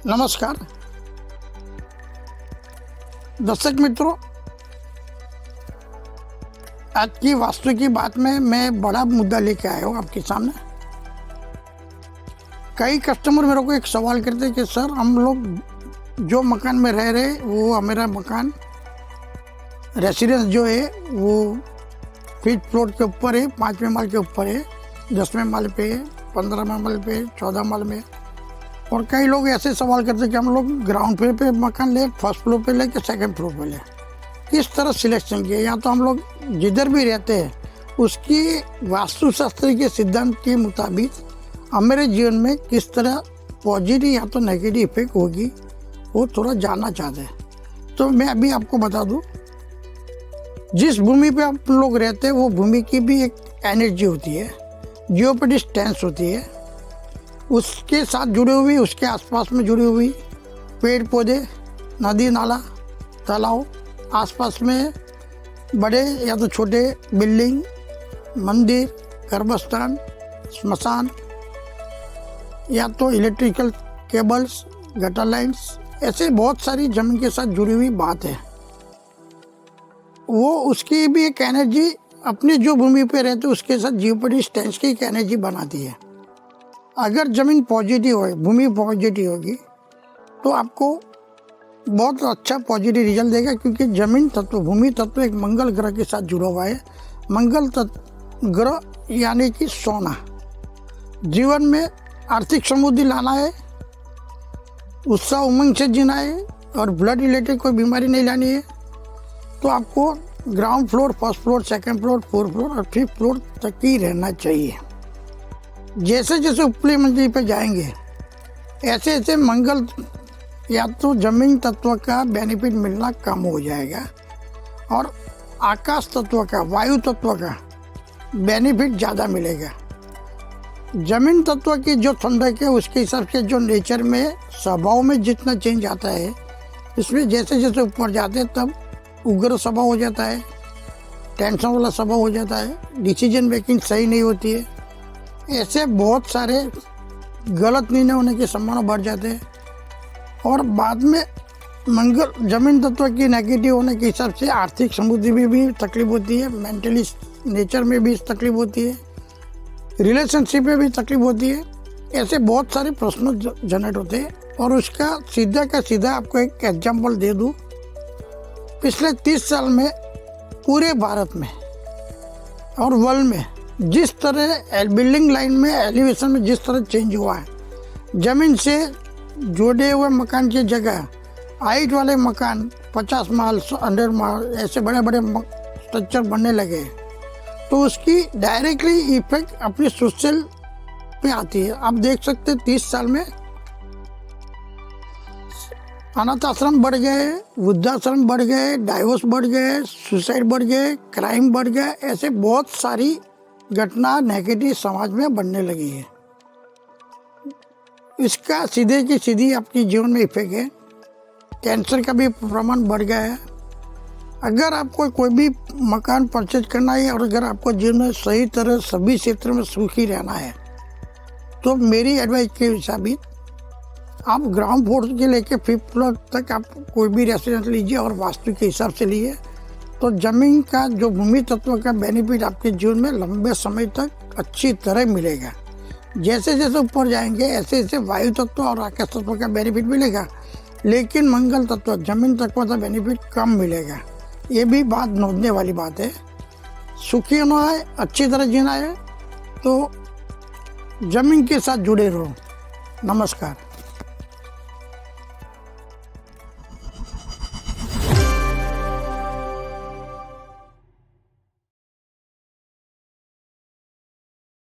नमस्कार दर्शक मित्रों, आज की वास्तु की बात में मैं बड़ा मुद्दा लेके आया हूँ आपके सामने। कई कस्टमर मेरे को एक सवाल करते हैं कि सर, हम लोग जो मकान में रह रहे वो मेरा मकान रेसिडेंस जो है वो 5th फ्लोर के ऊपर है, 5वें माल के ऊपर है, 10वें माल पे है, 15वें माल पे, 14 माल में। और कई लोग ऐसे सवाल करते हैं कि हम लोग ग्राउंड फ्लोर पे मकान ले, 1st फ्लोर पे ले कि 2nd फ्लोर पे ले, किस तरह सिलेक्शन किया। या तो हम लोग जिधर भी रहते हैं उसकी वास्तुशास्त्र के सिद्धांत के मुताबिक हमारे जीवन में किस तरह पॉजिटिव या तो नेगेटिव इफेक्ट होगी वो थोड़ा जानना चाहते हैं। तो मैं अभी आपको बता दूं, जिस भूमि पे आप लोग रहते हैं वो भूमि की भी एक एनर्जी होती है, जियोपॉलिटिक टेंस होती है, उसके साथ जुड़ी हुई, उसके आसपास में जुड़ी हुई पेड़ पौधे, नदी नाला, तालाब, आसपास में बड़े या तो छोटे बिल्डिंग, मंदिर, गर्भस्थान, स्मशान, या तो इलेक्ट्रिकल केबल्स, गटर लाइन्स, ऐसे बहुत सारी जमीन के साथ जुड़ी हुई बात है। वो उसकी भी एक एनर्जी अपनी जो भूमि पे रहते उसके साथ जियोपॉलिटिक टेंस की एक एनर्जी बनाती है। अगर ज़मीन पॉजिटिव हो, भूमि पॉजिटिव होगी तो आपको बहुत अच्छा पॉजिटिव रिजल्ट देगा, क्योंकि ज़मीन तत्व, भूमि तत्व एक मंगल ग्रह के साथ जुड़ा हुआ है। मंगल तत्व ग्रह यानी कि सोना, जीवन में आर्थिक समृद्धि लाना है, उत्साह उमंग से जीना है और ब्लड रिलेटेड कोई बीमारी नहीं लानी है। तो आपको ground floor, 1st floor, 2nd floor, 4th floor और 5th फ्लोर तक ही रहना चाहिए। जैसे जैसे ऊपरी मंजिल पे जाएंगे ऐसे ऐसे मंगल या तो जमीन तत्व का बेनिफिट मिलना कम हो जाएगा और आकाश तत्व का, वायु तत्व का बेनिफिट ज़्यादा मिलेगा। जमीन तत्व की जो ठंडक है उसके हिसाब से जो नेचर में, स्वभाव में जितना चेंज आता है, इसमें जैसे जैसे ऊपर जाते हैं तब उग्र स्वभाव हो जाता है, टेंशन वाला स्वभाव हो जाता है, डिसीजन मेकिंग सही नहीं होती है, ऐसे बहुत सारे गलत निर्णय होने की संभावना बढ़ जाते हैं। और बाद में मंगल जमीन तत्व की नेगेटिव होने के हिसाब से आर्थिक समृद्धि में भी तकलीफ होती है, मेंटली नेचर में भी तकलीफ होती है, रिलेशनशिप में भी तकलीफ होती है। ऐसे बहुत सारे प्रश्न जनरेट होते हैं। और उसका सीधा का सीधा आपको एक एग्जाम्पल दे दूँ, पिछले 30 साल में पूरे भारत में और वर्ल्ड में जिस तरह बिल्डिंग लाइन में, एलिवेशन में जिस तरह चेंज हुआ है, ज़मीन से जुड़े हुए मकान की जगह हाइट वाले मकान 50 माल, 100 माल, ऐसे बड़े बड़े स्ट्रक्चर बनने लगे, तो उसकी डायरेक्टली इफेक्ट अपनी सोशल पे आती है। आप देख सकते हैं 30 साल में अनाथ आश्रम बढ़ गए, वृद्धाश्रम बढ़ गए, डाइवोर्स बढ़ गए, सुसाइड बढ़ गए, क्राइम बढ़ गए, ऐसे बहुत सारी घटना नेगेटिव समाज में बनने लगी है। इसका सीधे की सीधी आपके जीवन में इफेक्ट है। कैंसर का भी प्रमाण बढ़ गया है। अगर आपको कोई भी मकान परचेज करना है और अगर आपको जीवन में सही तरह सभी क्षेत्र में सुखी रहना है तो मेरी एडवाइस के हिसाब से आप ग्राउंड फ्लोर के लेके 5th फ्लोर तक आप कोई भी रेसिडेंस लीजिए और वास्तु के हिसाब से लिए, तो जमीन का जो भूमि तत्व का बेनिफिट आपके जीवन में लंबे समय तक अच्छी तरह मिलेगा। जैसे जैसे ऊपर जाएंगे ऐसे ऐसे वायु तत्व और आकाश तत्व का बेनिफिट मिलेगा, लेकिन मंगल तत्व, जमीन तत्व का बेनिफिट कम मिलेगा। ये भी बात नोटने वाली बात है। सुखी होना है, अच्छी तरह जीना है तो जमीन के साथ जुड़े रहो। नमस्कार।